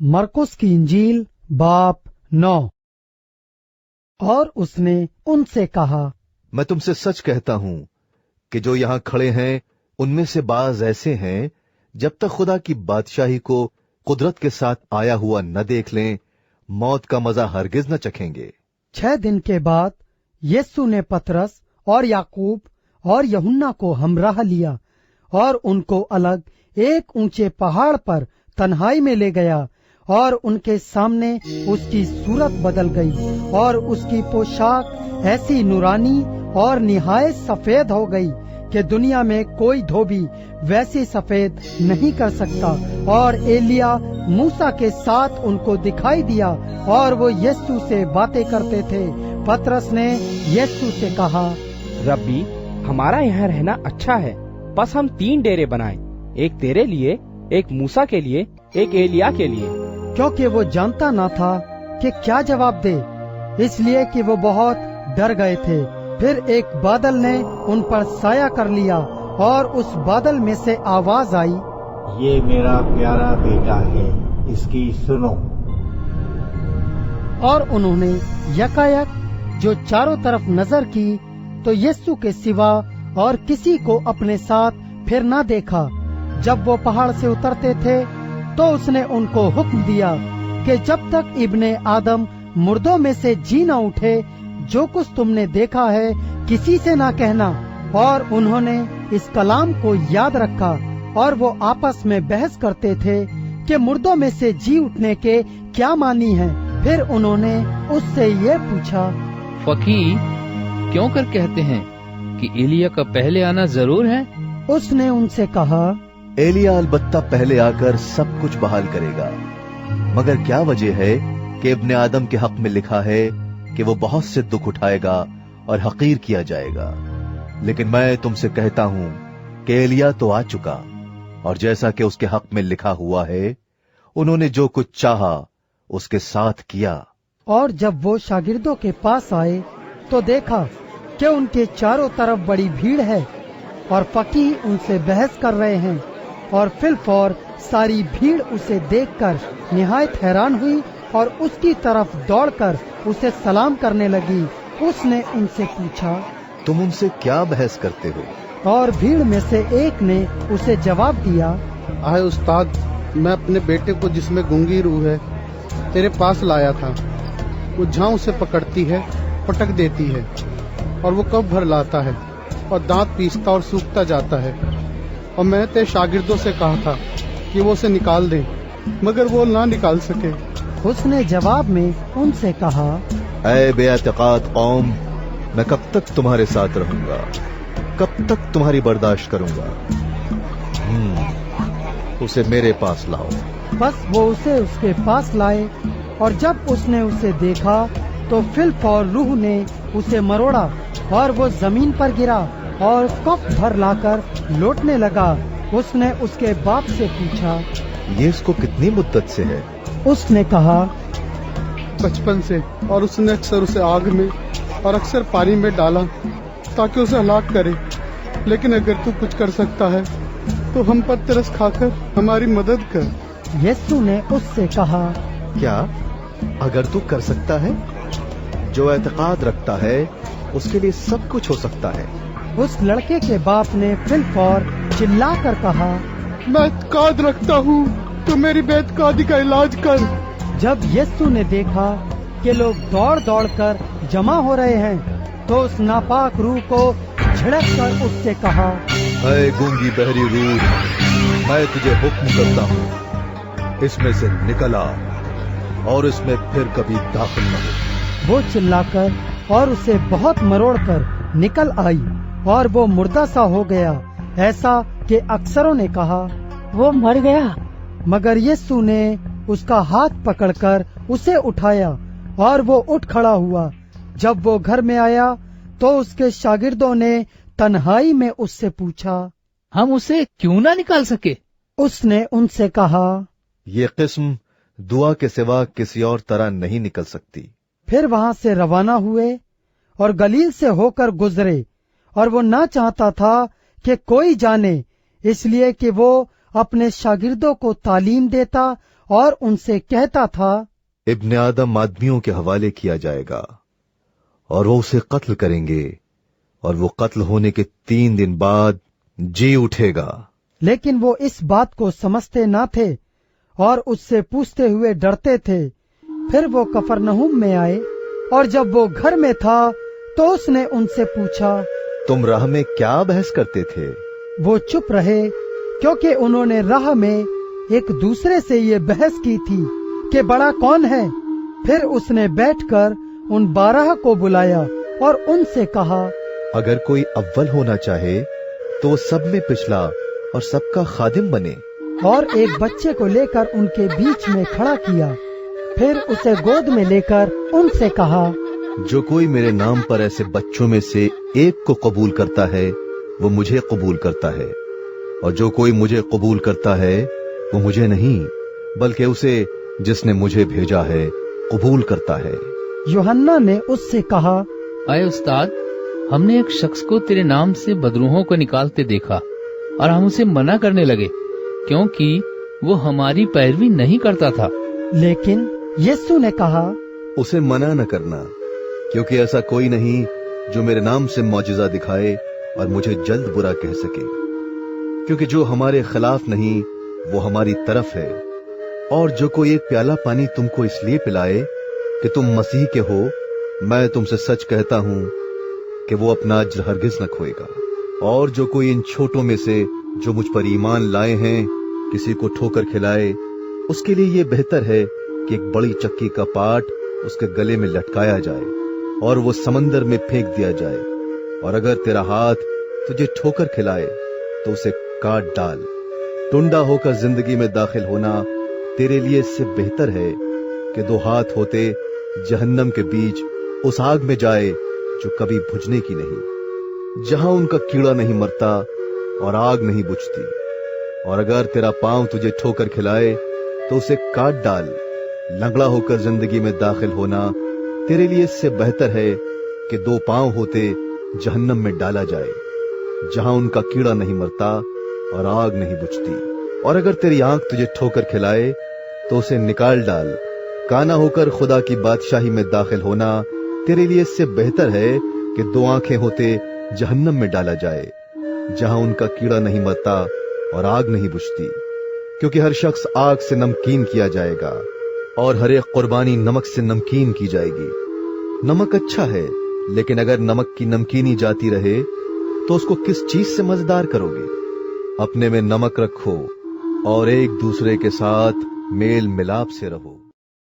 मरकुस की इंजील बाप 9। और उसने उनसे कहा, मैं तुमसे सच कहता हूं कि जो यहां खड़े हैं उनमें से बाज ऐसे हैं, जब तक खुदा की बादशाही को कुदरत के साथ आया हुआ न देख लें, मौत का मजा हरगिज न चखेंगे। 6 दिन के बाद यीशु ने पतरस और याकूब और यूहन्ना को हमराह लिया और उनको अलग एक ऊंचे पहाड़ पर तन्हाई में ले गया, और उनके सामने उसकी सूरत बदल गई और उसकी पोशाक ऐसी नूरानी और निहायत सफेद हो गई कि दुनिया में कोई धोबी वैसी सफेद नहीं कर सकता। और एलिया मूसा के साथ उनको दिखाई दिया और वो यीशु से बातें करते थे। पतरस ने यीशु से कहा, रब्बी, हमारा यहाँ रहना अच्छा है, बस हम 3 डेरे बनाएं, एक तेरे लिए, एक मूसा के लिए, एक एलिया के लिए। क्योंकि वो जानता ना था कि क्या जवाब दे, इसलिए कि वो बहुत डर गए थे। फिर एक बादल ने उन पर साया कर लिया और उस बादल में से आवाज आई, ये मेरा प्यारा बेटा है, इसकी सुनो। और उन्होंने यकायक जो चारों तरफ नजर की तो यीशु के सिवा और किसी को अपने साथ फिर न देखा। जब वो पहाड़ से उतरते थे तो उसने उनको हुक्म दिया कि जब तक इब्ने आदम मुर्दों में से जी न उठे, जो कुछ तुमने देखा है किसी से ना कहना। और उन्होंने इस कलाम को याद रखा और वो आपस में बहस करते थे कि मुर्दों में से जी उठने के क्या मानी है। फिर उन्होंने उससे ये पूछा, फकीह, क्यों कर कहते हैं कि एलिया का पहले आना जरूर है? उसने उनसे कहा, एलिया अलबत्ता पहले आकर सब कुछ बहाल करेगा, मगर क्या वजह है कि इब्ने आदम के हक में लिखा है कि वो बहुत से दुख उठाएगा और हकीर किया जाएगा। लेकिन मैं तुमसे कहता हूं कि एलिया तो आ चुका, और जैसा कि उसके हक में लिखा हुआ है, उन्होंने जो कुछ चाहा उसके साथ किया। और जब वो शागिर्दों के पास आए तो देखा कि उनके चारों तरफ बड़ी भीड़ है और फकीह उनसे बहस कर रहे हैं। और फिलफौर सारी भीड़ उसे देखकर निहायत हैरान हुई और उसकी तरफ दौड़कर उसे सलाम करने लगी। उसने उनसे पूछा, तुम उनसे क्या बहस करते हो? और भीड़ में से एक ने उसे जवाब दिया, आए उस्ताद, मैं अपने बेटे को जिसमें गूंगी रूह है तेरे पास लाया था। वो जहाँ उसे पकड़ती है पटक देती है, और वो कब भर लाता है और दांत पीसता और सूखता जाता है। और मैंने तेरे शागिर्दों से कहा था कि वो उसे निकाल दें, मगर वो ना निकाल सके। उसने जवाब में उनसे कहा, ऐ बेअतकाद कौम, मैं कब तक तुम्हारे साथ रहूंगा? कब तक तुम्हारी बर्दाश्त करूंगा? उसे मेरे पास लाओ। बस वो उसे उसके पास लाए, और जब उसने उसे देखा तो फिलफौर रूह ने उसे मरोड़ा और वो जमीन पर गिरा और कफ भर लाकर लौटने लगा। उसने उसके बाप से पूछा, ये इसको कितनी मुद्दत से है? उसने कहा, बचपन से, और उसने अक्सर उसे आग में और अक्सर पानी में डाला ताकि उसे हलाक करे। लेकिन अगर तू कुछ कर सकता है तो हम पर तरस खाकर हमारी मदद कर। यीशु ने उससे कहा, क्या अगर तू कर सकता है? जो एतकाद रखता है उसके लिए सब कुछ हो सकता है। उस लड़के के बाप ने फिलफौर चिल्लाकर कहा, मैं एतकाद रखता हूँ, तो मेरी बेतकादी का इलाज कर। जब यीशु ने देखा कि लोग दौड़ दौड़ कर जमा हो रहे हैं तो उस नापाक रूह को झड़क कर उससे कहा, ऐ गूंगी बहरी रूह, मैं तुझे हुक्म करता हूँ, इसमें से निकल आ और इसमें फिर कभी दाखिल न हो। वो चिल्लाकर और उसे बहुत मरोड़कर निकल आई और वो मुर्दा सा हो गया, ऐसा कि अक्सरों ने कहा, वो मर गया। मगर यीशु ने उसका हाथ पकड़कर उसे उठाया और वो उठ खड़ा हुआ। जब वो घर में आया तो उसके शागिर्दों ने तन्हाई में उससे पूछा, हम उसे क्यों ना निकाल सके? उसने उनसे कहा, ये किस्म दुआ के सिवा किसी और तरह नहीं निकल सकती। फिर वहां से रवाना हुए और गलील से होकर गुजरे, और वो ना चाहता था कि कोई जाने, इसलिए कि वो अपने शागिर्दों को तालीम देता और उनसे कहता था, इब्ने आदम आदमियों के हवाले किया जाएगा और वो उसे कत्ल करेंगे और वो कत्ल होने के 3 दिन बाद जी उठेगा। लेकिन वो इस बात को समझते न थे और उससे पूछते हुए डरते थे। फिर वो कफरनहूम में आए और जब वो घर में था तो उसने उनसे पूछा, तुम राह में क्या बहस करते थे? वो चुप रहे क्योंकि उन्होंने राह में एक दूसरे से ये बहस की थी कि बड़ा कौन है। फिर उसने बैठकर उन 12 को बुलाया और उनसे कहा, अगर कोई अव्वल होना चाहे तो वो सब में पिछला और सबका खादिम बने। और एक बच्चे को लेकर उनके बीच में खड़ा किया। फिर उसे गोद में लेकर उनसे कहा, जो कोई मेरे नाम पर ऐसे बच्चों में से एक को कबूल करता है वो मुझे कबूल करता है, और जो कोई मुझे कबूल करता है वो मुझे नहीं बल्कि उसे जिसने मुझे भेजा है कबूल करता है। यूहन्ना ने उससे कहा, आए उस्ताद, हमने एक शख्स को तेरे नाम से बदरूहों को निकालते देखा और हम उसे मना करने लगे क्योंकि वो हमारी पैरवी नहीं करता था। लेकिन यीशु ने कहा, उसे मना न करना, क्योंकि ऐसा कोई नहीं जो मेरे नाम से मौजिजा दिखाए और मुझे जल्द बुरा कह सके, क्योंकि जो हमारे खिलाफ नहीं वो हमारी तरफ है। और जो कोई एक प्याला पानी तुमको इसलिए पिलाए कि तुम मसीह के हो, मैं तुमसे सच कहता हूं कि वो अपना अज्र हरगिज न खोएगा। और जो कोई इन छोटों में से जो मुझ पर ईमान लाए हैं किसी को ठोकर खिलाए, उसके लिए ये बेहतर है कि एक बड़ी चक्की का पाट उसके गले में लटकाया जाए और वो समंदर में फेंक दिया जाए। और अगर तेरा हाथ तुझे ठोकर खिलाए तो उसे काट डाल। टुंडा होकर जिंदगी में दाखिल होना तेरे लिए इससे बेहतर है कि 2 हाथ होते जहन्नम के बीच उस आग में जाए जो कभी बुझने की नहीं, जहां उनका कीड़ा नहीं मरता और आग नहीं बुझती। और अगर तेरा पांव तुझे ठोकर खिलाए तो उसे काट डाल। लंगड़ा होकर जिंदगी में दाखिल होना तेरे लिए इससे बेहतर है कि 2 पांव होते जहन्नम में डाला जाए, जहां उनका कीड़ा नहीं मरता और आग नहीं बुझती। और अगर तेरी आंख तुझे ठोकर खिलाए तो उसे निकाल डाल। काना होकर खुदा की बादशाही में दाखिल होना तेरे लिए इससे बेहतर है कि 2 आंखें होते जहन्नम में डाला जाए, जहां उनका कीड़ा नहीं मरता और आग नहीं बुझती। क्योंकि हर शख्स आग से नमकीन किया जाएगा और हर एक कुर्बानी नमक से नमकीन की जाएगी। नमक अच्छा है, लेकिन अगर नमक की नमकीनी जाती रहे तो उसको किस चीज से मजेदार करोगे? अपने में नमक रखो और एक दूसरे के साथ मेल मिलाप से रहो।